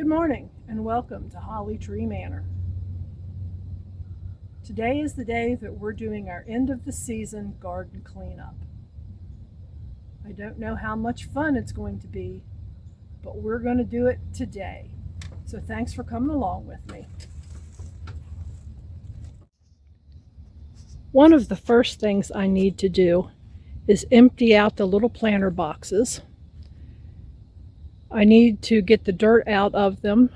Good morning and welcome to Holly Tree Manor. Today is the day that we're doing our end of the season garden cleanup. I don't know how much fun it's going to be, but we're going to do it today. So thanks for coming along with me. One of the first things I need to do is empty out the little planter boxes. I need to get the dirt out of them,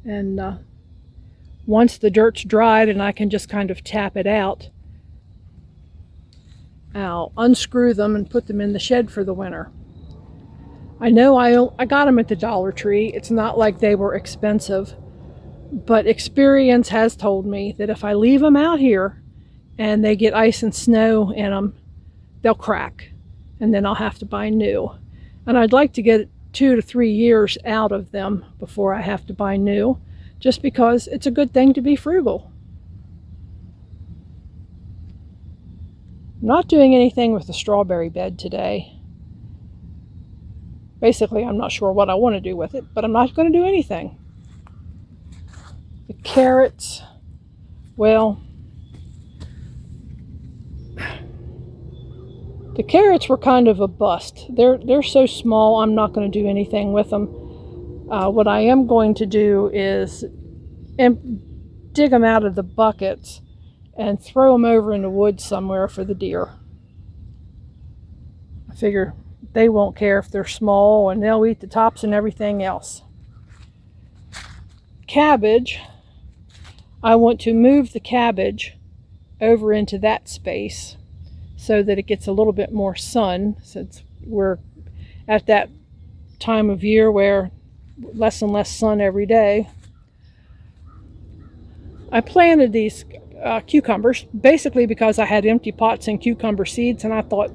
and once the dirt's dried and I can just kind of tap it out, I'll unscrew them and put them in the shed for the winter. I know I got them at the Dollar Tree. It's not like they were expensive, but experience has told me that if I leave them out here and they get ice and snow in them, they'll crack, and then I'll have to buy new. And I'd like to get 2 to 3 years out of them before I have to buy new, just because it's a good thing to be frugal. I'm not doing anything with the strawberry bed today. Basically, I'm not sure what I want to do with it, but I'm not going to do anything. The carrots, well, the carrots were kind of a bust. They're so small, I'm not going to do anything with them. What I am going to do is dig them out of the buckets and throw them over in the woods somewhere for the deer. I figure they won't care if they're small, and they'll eat the tops and everything else. Cabbage, I want to move the cabbage over into that space so that it gets a little bit more sun, since we're at that time of year where less and less sun every day. I planted these cucumbers basically because I had empty pots and cucumber seeds, and I thought,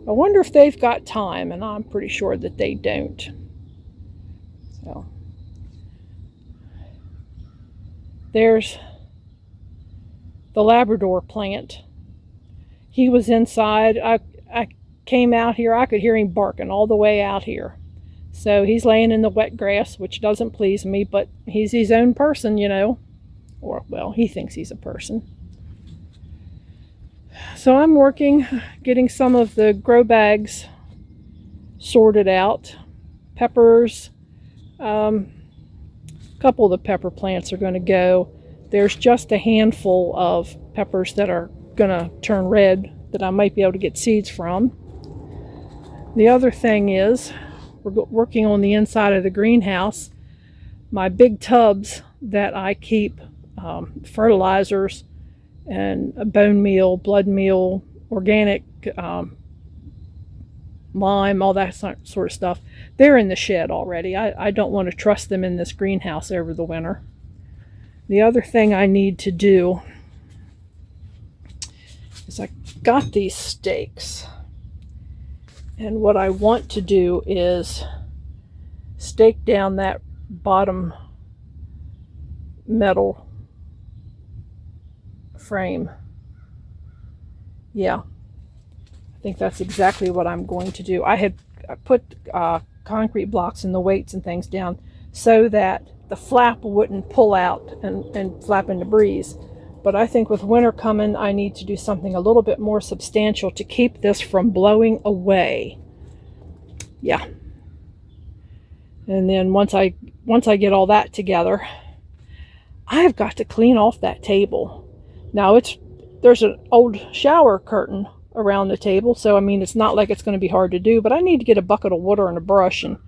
I wonder if they've got time, and I'm pretty sure that they don't. So there's the Labrador plant. He was inside. I came out here, I could hear him barking all the way out here. So he's laying in the wet grass, which doesn't please me, but he's his own person, you know. Or, well, he thinks he's a person. So I'm working, getting some of the grow bags sorted out. Peppers, a couple of the pepper plants are going to go. There's just a handful of peppers that are going to turn red that I might be able to get seeds from. The other thing is, we're working on the inside of the greenhouse. My big tubs that I keep fertilizers and bone meal, blood meal, organic lime, all that sort of stuff, they're in the shed already. I don't want to trust them in this greenhouse over the winter. The other thing I need to do is I got these stakes, and what I want to do is stake down that bottom metal frame. Yeah, I think that's exactly what I'm going to do. I put concrete blocks and the weights and things down so that the flap wouldn't pull out and flap in the breeze. But I think with winter coming, I need to do something a little bit more substantial to keep this from blowing away. Yeah. And then once I get all that together, I've got to clean off that table. Now there's an old shower curtain around the table, so I mean it's not like it's going to be hard to do, but I need to get a bucket of water and a brush and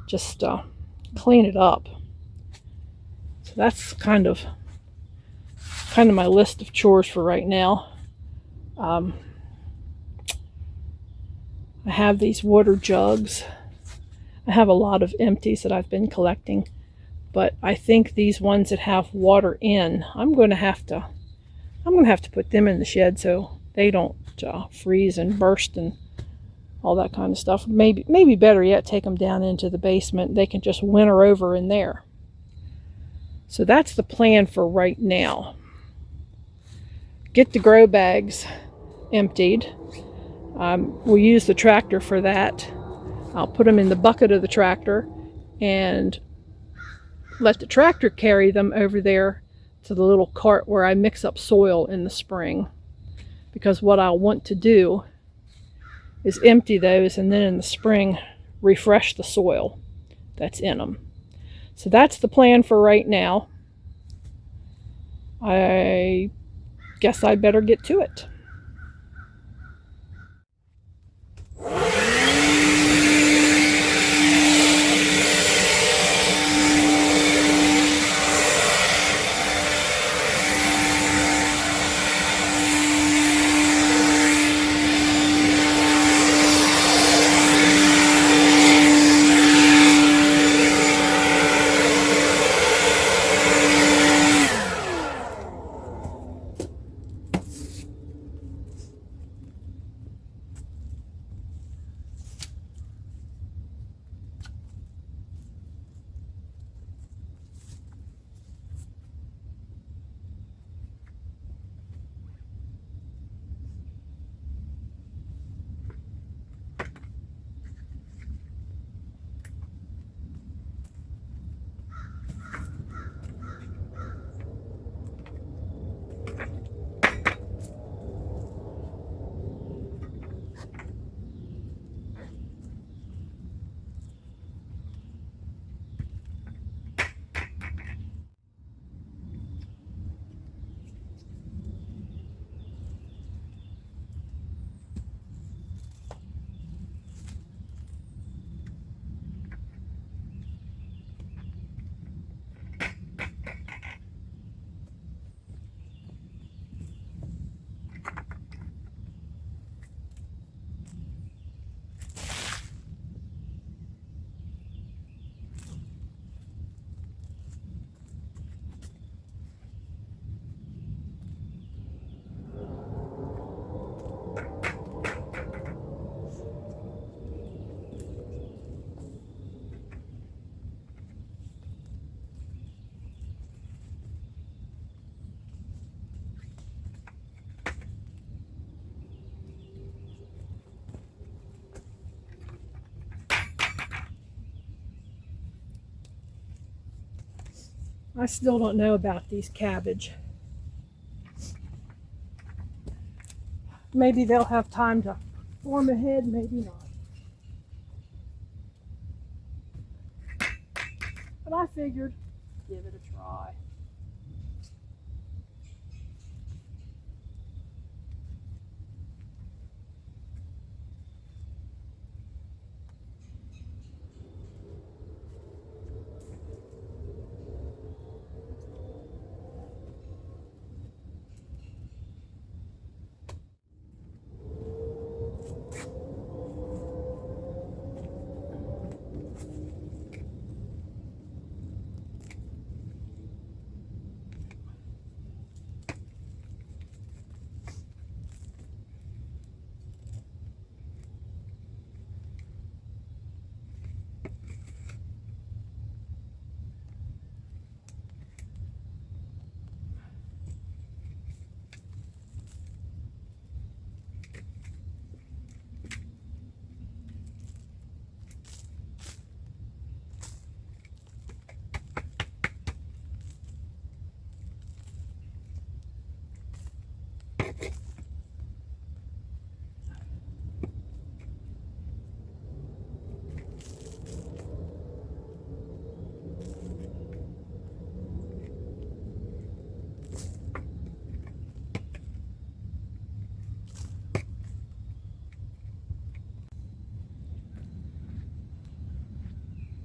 just clean it up. So that's kind of my list of chores for right now. I have these water jugs. I have a lot of empties that I've been collecting, but I think these ones that have water in, I'm going to have to put them in the shed so they don't freeze and burst and all that kind of stuff. Maybe better yet, take them down into the basement. They can just winter over in there. So that's the plan for right now. Get the grow bags emptied. We'll use the tractor for that. I'll put them in the bucket of the tractor and let the tractor carry them over there to the little cart where I mix up soil in the spring. Because what I want to do is empty those and then in the spring refresh the soil that's in them. So that's the plan for right now. I guess I better get to it. I still don't know about these cabbage. Maybe they'll have time to form a head, maybe not. But I figured, give it a try.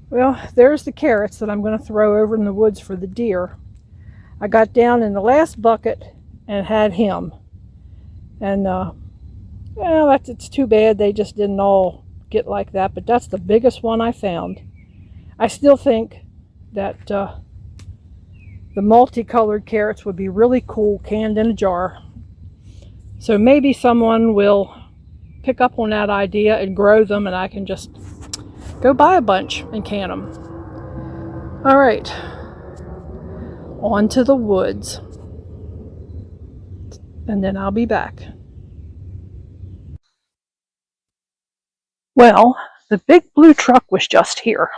Well, there's the carrots that I'm going to throw over in the woods for the deer. I got down in the last bucket and had him. And, well, it's too bad they just didn't all get like that, but that's the biggest one I found. I still think that the multicolored carrots would be really cool canned in a jar. So maybe someone will pick up on that idea and grow them, and I can just go buy a bunch and can them. All right, on to the woods, and then I'll be back. Well, the big blue truck was just here.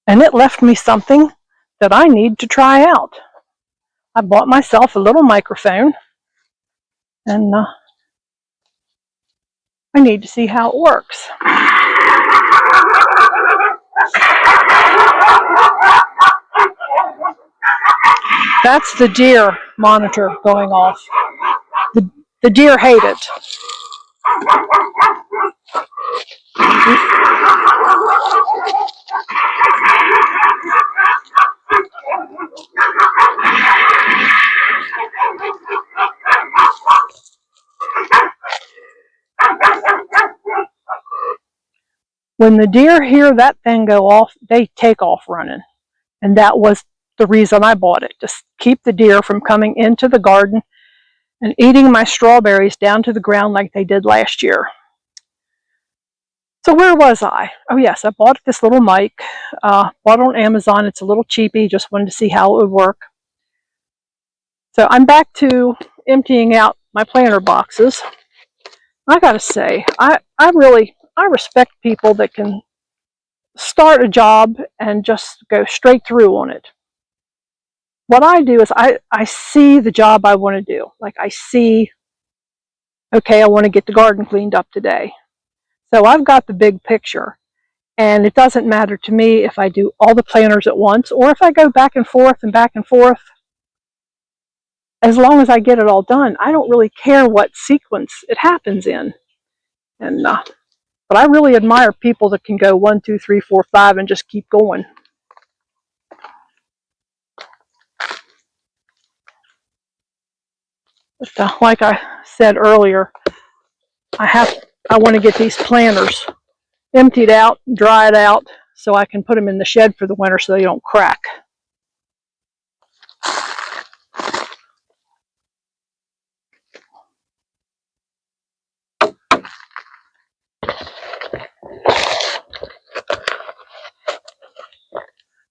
and it left me something that I need to try out. I bought myself a little microphone, and I need to see how it works. That's the deer monitor going off. The deer hate it. When the deer hear that thing go off, they take off running. And that was the reason I bought it, to keep the deer from coming into the garden and eating my strawberries down to the ground like they did last year. So where was I? Oh yes, I bought this little mic. Bought it on Amazon. It's a little cheapy. Just wanted to see how it would work. So I'm back to emptying out my planter boxes. I gotta say, I respect people that can start a job and just go straight through on it. What I do is I see the job I want to do. Like I see, okay, I want to get the garden cleaned up today. So I've got the big picture. And it doesn't matter to me if I do all the planters at once or if I go back and forth and back and forth. As long as I get it all done, I don't really care what sequence it happens in. And but I really admire people that can go 1, 2, 3, 4, 5 and just keep going. But, like I said earlier, I want to get these planters emptied out, dried out, so I can put them in the shed for the winter so they don't crack.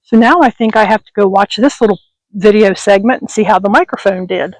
So now I think I have to go watch this little video segment and see how the microphone did.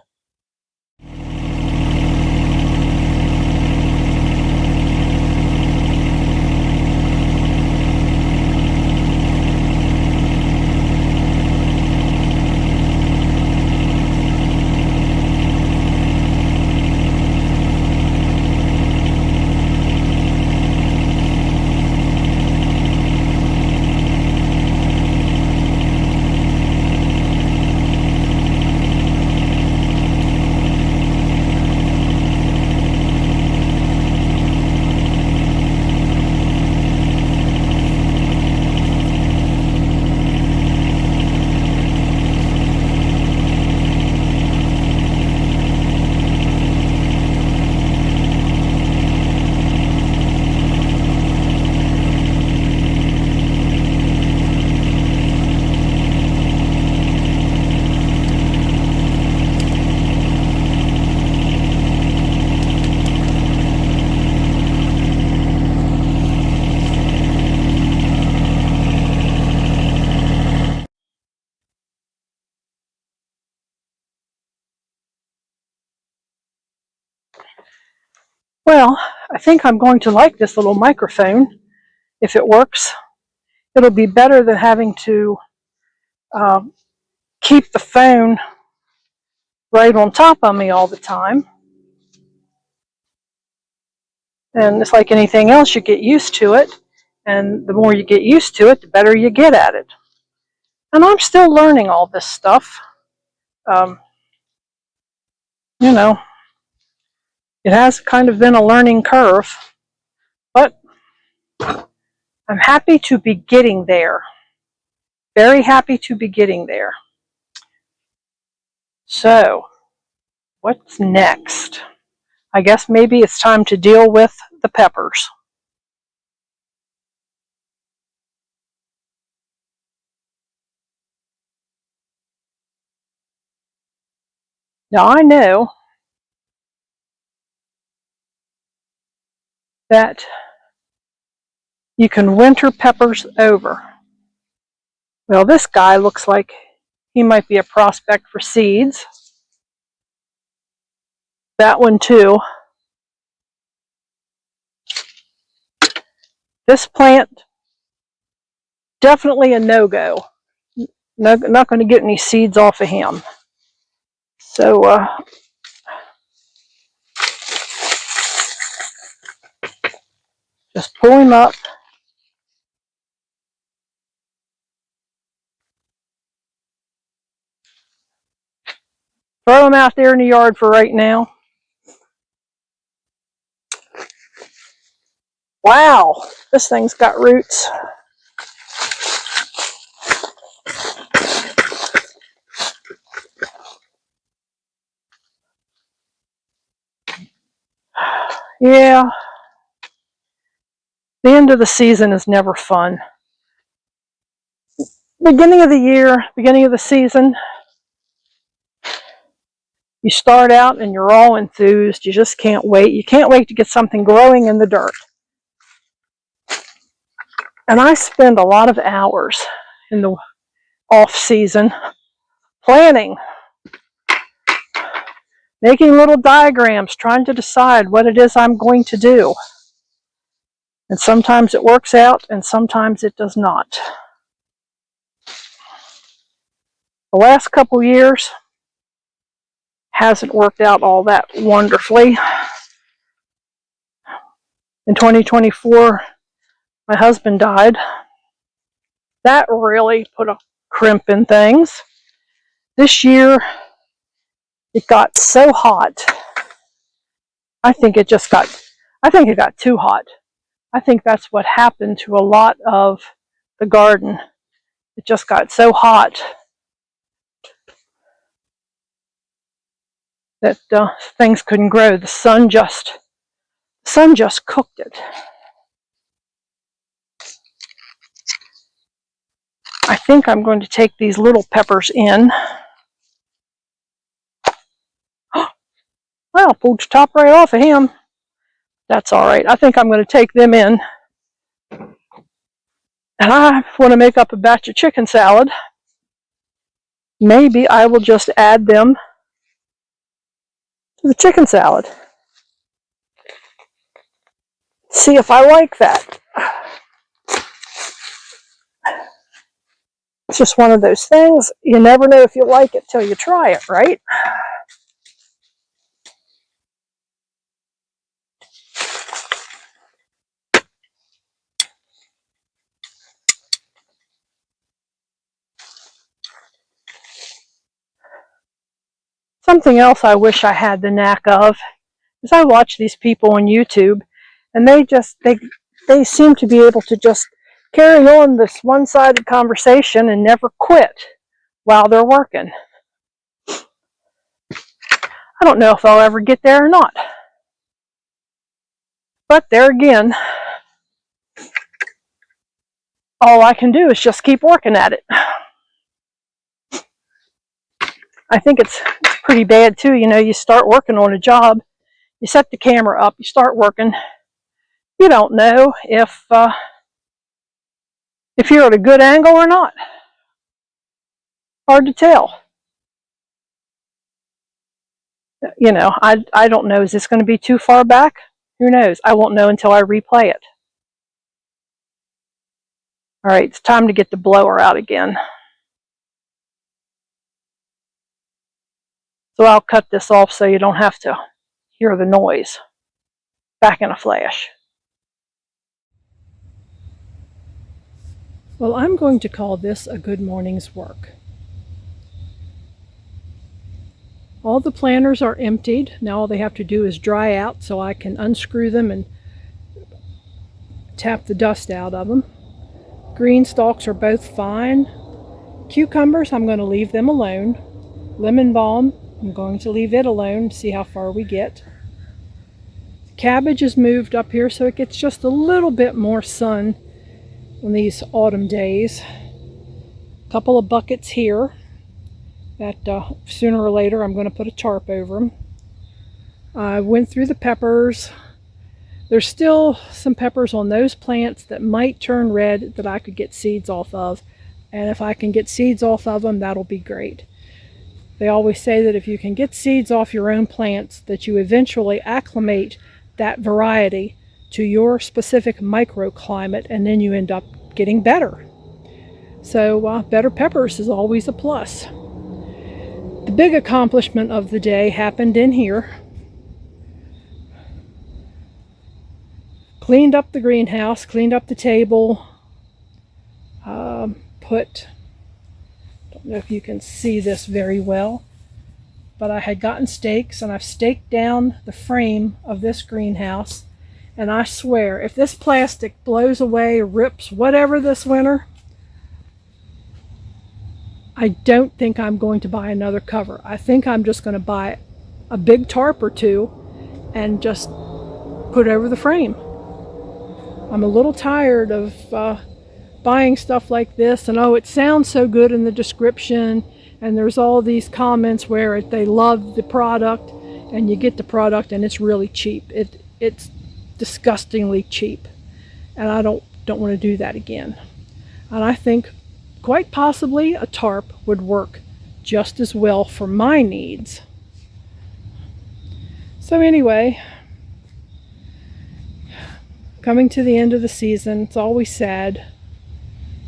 Well, I think I'm going to like this little microphone. If it works, it'll be better than having to keep the phone right on top of me all the time. And it's like anything else, you get used to it. And the more you get used to it, the better you get at it. And I'm still learning all this stuff. You know, it has kind of been a learning curve. But I'm happy to be getting there. Very happy to be getting there. So, what's next? I guess maybe it's time to deal with the peppers. Now I know that you can winter peppers over. Well, this guy looks like he might be a prospect for seeds. That one too. This plant definitely a no-go. Not going to get any seeds off of him. So just pull him up. Throw him out there in the yard for right now. Wow, this thing's got roots. Yeah, the end of the season is never fun. Beginning of the year, beginning of the season, you start out and you're all enthused. You just can't wait. You can't wait to get something growing in the dirt. And I spend a lot of hours in the off season planning, making little diagrams, trying to decide what it is I'm going to do. And sometimes it works out and sometimes it does not. The last couple years hasn't worked out all that wonderfully. In 2024, my husband died. That really put a crimp in things. This year, it got so hot. I think it got too hot. I think that's what happened to a lot of the garden. It just got so hot that things couldn't grow. The sun just cooked it. I think I'm going to take these little peppers in. Well, pulled the top right off of him. That's all right. I think I'm going to take them in. And I want to make up a batch of chicken salad. Maybe I will just add them to the chicken salad. See if I like that. It's just one of those things. You never know if you like it till you try it, right? Something else I wish I had the knack of is I watch these people on YouTube, and they seem to be able to just carry on this one-sided conversation and never quit while they're working. I don't know if I'll ever get there or not. But there again, all I can do is just keep working at it. I think it's pretty bad too. You know, you start working on a job, you set the camera up, you start working. You don't know if you're at a good angle or not. Hard to tell. You know, I don't know. Is this going to be too far back? Who knows? I won't know until I replay it. All right, it's time to get the blower out again. So I'll cut this off so you don't have to hear the noise. Back in a flash. Well, I'm going to call this a good morning's work. All the planters are emptied. Now all they have to do is dry out so I can unscrew them and tap the dust out of them. Green stalks are both fine. Cucumbers, I'm going to leave them alone. Lemon balm, I'm going to leave it alone, see how far we get. Cabbage is moved up here so it gets just a little bit more sun on these autumn days. A couple of buckets here that sooner or later I'm going to put a tarp over them. I went through the peppers. There's still some peppers on those plants that might turn red that I could get seeds off of. And if I can get seeds off of them, that'll be great. They always say that if you can get seeds off your own plants, that you eventually acclimate that variety to your specific microclimate, and then you end up getting better. So better peppers is always a plus. The big accomplishment of the day happened in here. Cleaned up the greenhouse, cleaned up the table, don't know if you can see this very well, but I had gotten stakes and I've staked down the frame of this greenhouse, and I swear if this plastic blows away, rips, whatever this winter, I don't think I'm going to buy another cover. I think I'm just going to buy a big tarp or two and just put over the frame. I'm a little tired of buying stuff like this, and oh, it sounds so good in the description, and there's all these comments where they love the product, and you get the product and it's really cheap. It's disgustingly cheap, and I don't want to do that again. And I think quite possibly a tarp would work just as well for my needs. So anyway, coming to the end of the season, it's always sad,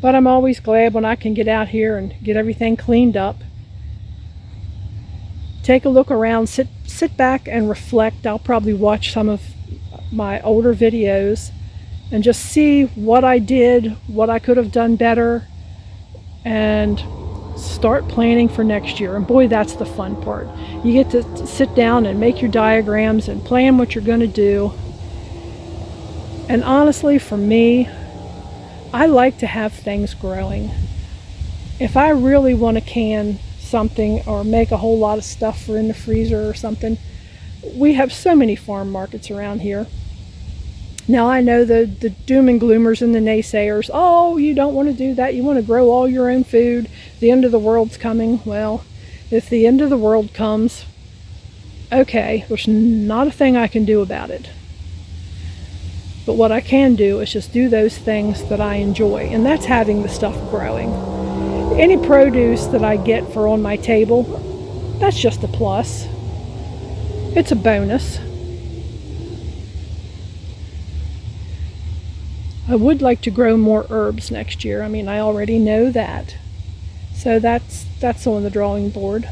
but I'm always glad when I can get out here and get everything cleaned up. Take a look around, sit back and reflect. I'll probably watch some of my older videos and just see what I did, what I could have done better, and start planning for next year. And boy, that's the fun part. You get to sit down and make your diagrams and plan what you're going to do. And honestly, for me, I like to have things growing. If I really want to can something or make a whole lot of stuff for in the freezer or something, we have so many farm markets around here. Now I know the doom and gloomers and the naysayers, oh, you don't want to do that, you want to grow all your own food, the end of the world's coming. Well, if the end of the world comes, okay, there's not a thing I can do about it. But what I can do is just do those things that I enjoy, and that's having the stuff growing. Any produce that I get for on my table, that's just a plus. It's a bonus. I would like to grow more herbs next year. I mean, I already know that. So that's on the drawing board.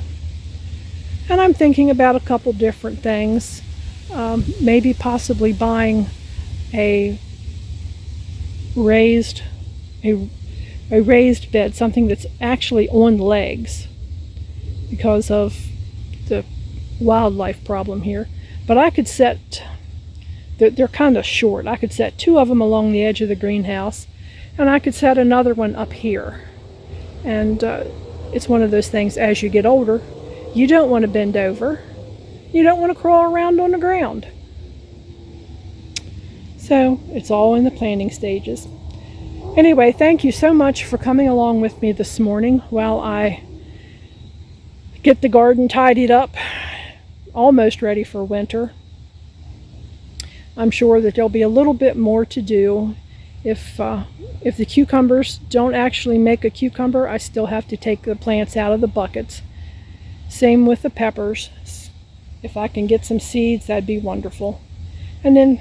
And I'm thinking about a couple different things. Maybe possibly buying a raised bed, something that's actually on legs because of the wildlife problem here. But I could set, they're kind of short, I could set 2 of them along the edge of the greenhouse, and I could set another one up here. And it's one of those things, as you get older, you don't want to bend over, you don't want to crawl around on the ground. So it's all in the planning stages. Anyway, thank you so much for coming along with me this morning while I get the garden tidied up, almost ready for winter. I'm sure that there'll be a little bit more to do. If the cucumbers don't actually make a cucumber, I still have to take the plants out of the buckets. Same with the peppers. If I can get some seeds, that'd be wonderful. And then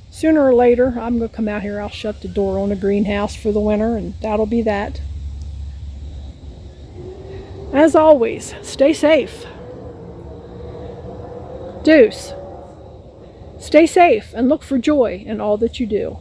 sooner or later, I'm going to come out here, I'll shut the door on the greenhouse for the winter, and that'll be that. As always, stay safe. Deuce. Stay safe and look for joy in all that you do.